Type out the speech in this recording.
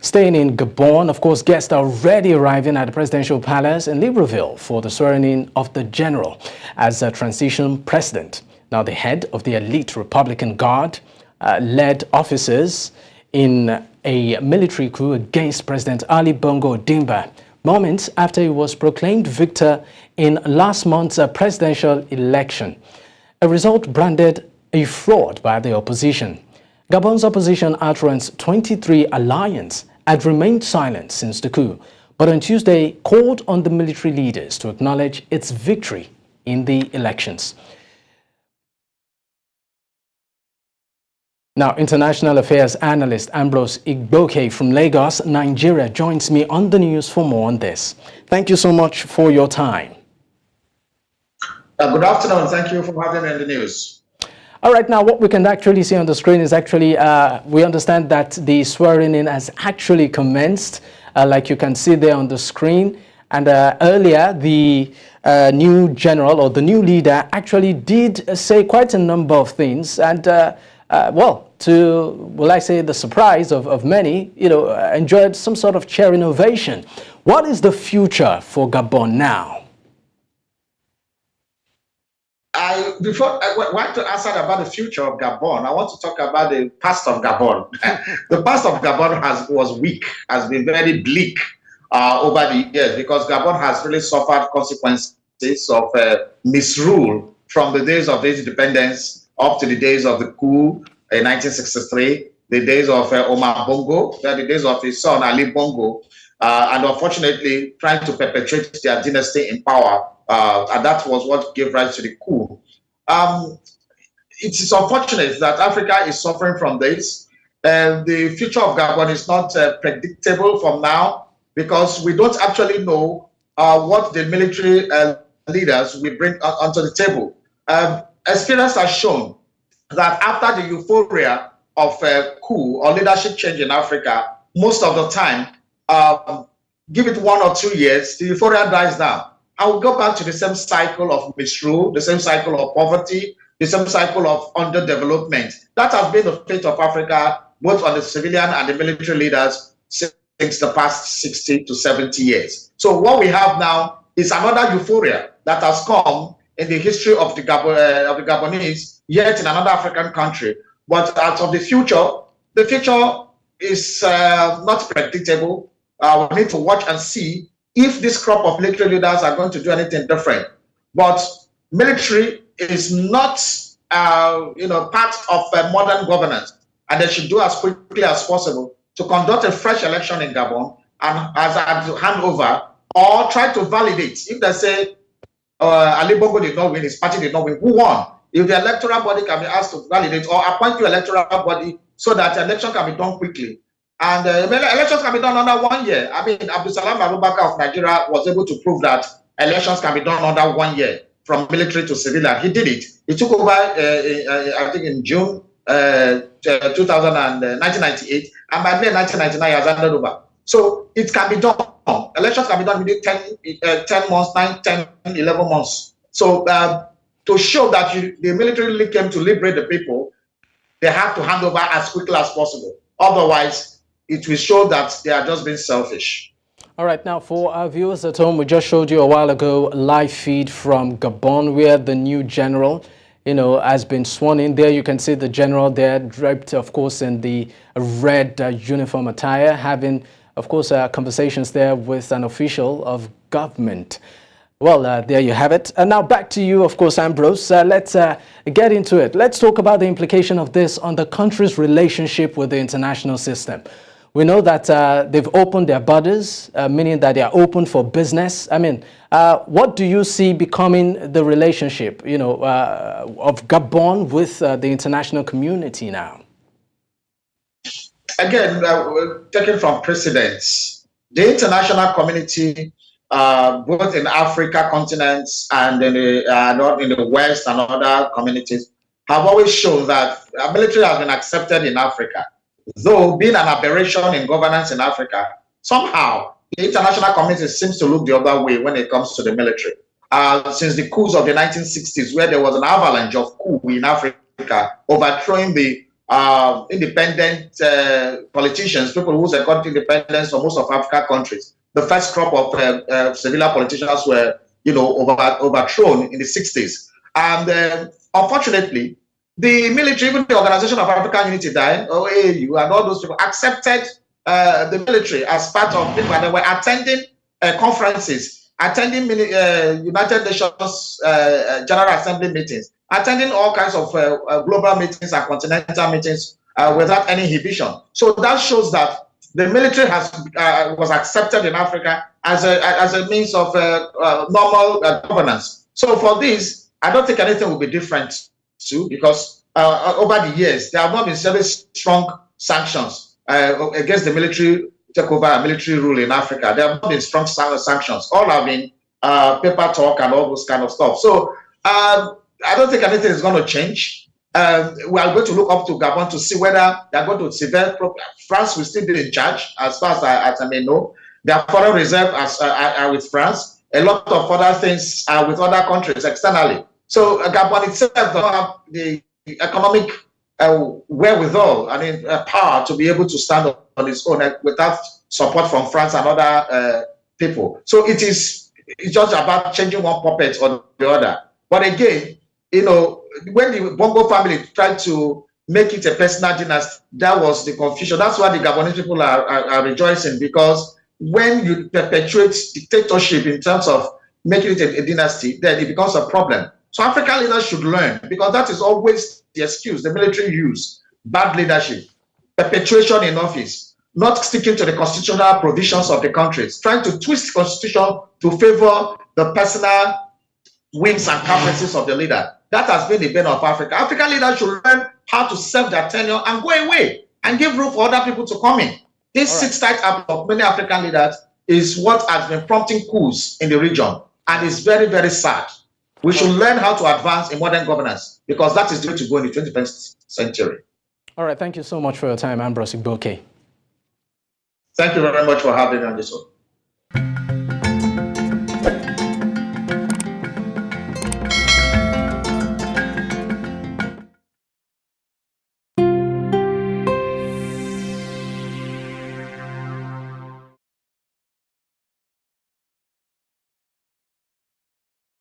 Staying in Gabon, of course, guests are already arriving at the presidential palace in Libreville for the swearing-in of the general as a transition president. Now, the head of the elite Republican Guard led officers in a military coup against President Ali Bongo Ondimba, moments after he was proclaimed victor in last month's presidential election, a result branded a fraud by the opposition. Gabon's opposition utterance 23 Alliance had remained silent since the coup, but on Tuesday called on the military leaders to acknowledge its victory in the elections. Now, international affairs analyst Ambrose Igboke from Lagos, Nigeria, joins me on the news for more on this. Thank you so much for your time. Good afternoon. Thank you for having me in the news. All right, now what we can actually see on the screen is actually, we understand that the swearing in has actually commenced, like you can see there on the screen. And earlier, the new general or the new leader actually did say quite a number of things. And well, will I say the surprise of many, enjoyed some sort of cheering ovation. What is the future for Gabon now? Before I want to answer about the future of Gabon, I want to talk about the past of Gabon. The past of Gabon was weak, has been very bleak over the years, because Gabon has really suffered consequences of misrule from the days of its independence up to the days of the coup in 1963, the days of Omar Bongo, the days of his son Ali Bongo, and unfortunately trying to perpetuate their dynasty in power. And that was what gave rise to the coup. It is unfortunate that Africa is suffering from this. The future of Gabon is not predictable from now, because we don't actually know what the military leaders will bring onto the table. Experience has shown that after the euphoria of coup or leadership change in Africa, most of the time, give it 1 or 2 years, the euphoria dies down. I will go back to the same cycle of misrule, the same cycle of poverty, the same cycle of underdevelopment. That has been the fate of Africa, both on the civilian and the military leaders, since the past 60 to 70 years. So what we have now is another euphoria that has come in the history of the Gabonese, yet in another African country. But as of the future is not predictable. We need to watch and see if this crop of military leaders are going to do anything different. But military is not, part of modern governance, and they should do as quickly as possible to conduct a fresh election in Gabon and as a handover, or try to validate. If they say Ali Bongo did not win, his party did not win, who won? If the electoral body can be asked to validate or appoint to electoral body so that the election can be done quickly. And elections can be done under 1 year. I mean, Abdusalam Abubakar of Nigeria was able to prove that elections can be done under 1 year, from military to civilian. He did it. He took over, I think, in June 1998, and by May 1999, he has handed over. So it can be done. Elections can be done within 10 months, 9, 10, 11 months. So to show that the military really came to liberate the people, they have to hand over as quickly as possible. Otherwise, it will show that they are just being selfish. All right, now for our viewers at home, we just showed you a while ago a live feed from Gabon, where the new general, has been sworn in. There you can see the general there, draped, of course, in the red uniform attire, having, of course, conversations there with an official of government. Well, there you have it. And now back to you, of course, Ambrose. Let's get into it. Let's talk about the implication of this on the country's relationship with the international system. We know that they've opened their borders, meaning that they are open for business. I mean, what do you see becoming the relationship, of Gabon with the international community now? Again, taken from precedents, the international community, both in Africa continents and in the West and other communities, have always shown that military has been accepted in Africa. Though being an aberration in governance in Africa, somehow the international community seems to look the other way when it comes to the military. Since the coups of the 1960s, where there was an avalanche of coups in Africa overthrowing the independent politicians, people who got independence from most of African countries. The first crop of civilian politicians were, overthrown in the 60s. And unfortunately, the military, even the Organization of African Unity, OAU, and all those people accepted the military as part of people, and they were attending conferences, attending United Nations General Assembly meetings, attending all kinds of global meetings and continental meetings without any inhibition. So that shows that the military was accepted in Africa as a means of normal governance. So for this, I don't think anything will be different too, because over the years there have not been very strong sanctions against the military takeover and military rule in Africa. There have not been strong sanctions. All have been paper talk and all those kind of stuff. So I don't think anything is going to change. We are going to look up to Gabon to see whether they are going to severe. France will still be in charge, as far as I may know. Their foreign reserve are with France. A lot of other things are with other countries externally. So Gabon itself does not have the economic wherewithal, power to be able to stand on its own without support from France and other people. So it's just about changing one puppet or the other. But again, when the Bongo family tried to make it a personal dynasty, that was the confusion. That's why the Gabonese people are rejoicing, because when you perpetuate dictatorship in terms of making it a dynasty, then it becomes a problem. So African leaders should learn, because that is always the excuse the military use: bad leadership, perpetuation in office, not sticking to the constitutional provisions of the countries, trying to twist the constitution to favor the personal whims and caprices of the leader. That has been the bane of Africa. African leaders should learn how to serve their tenure and go away and give room for other people to come in. This sit-tight habit of many African leaders is what has been prompting coups in the region, and it's very, very sad. We should learn how to advance in modern governance, because that is the way to go in the 21st century. All right, thank you so much for your time, Brice Oligui Nguema. Thank you very much for having me on this one.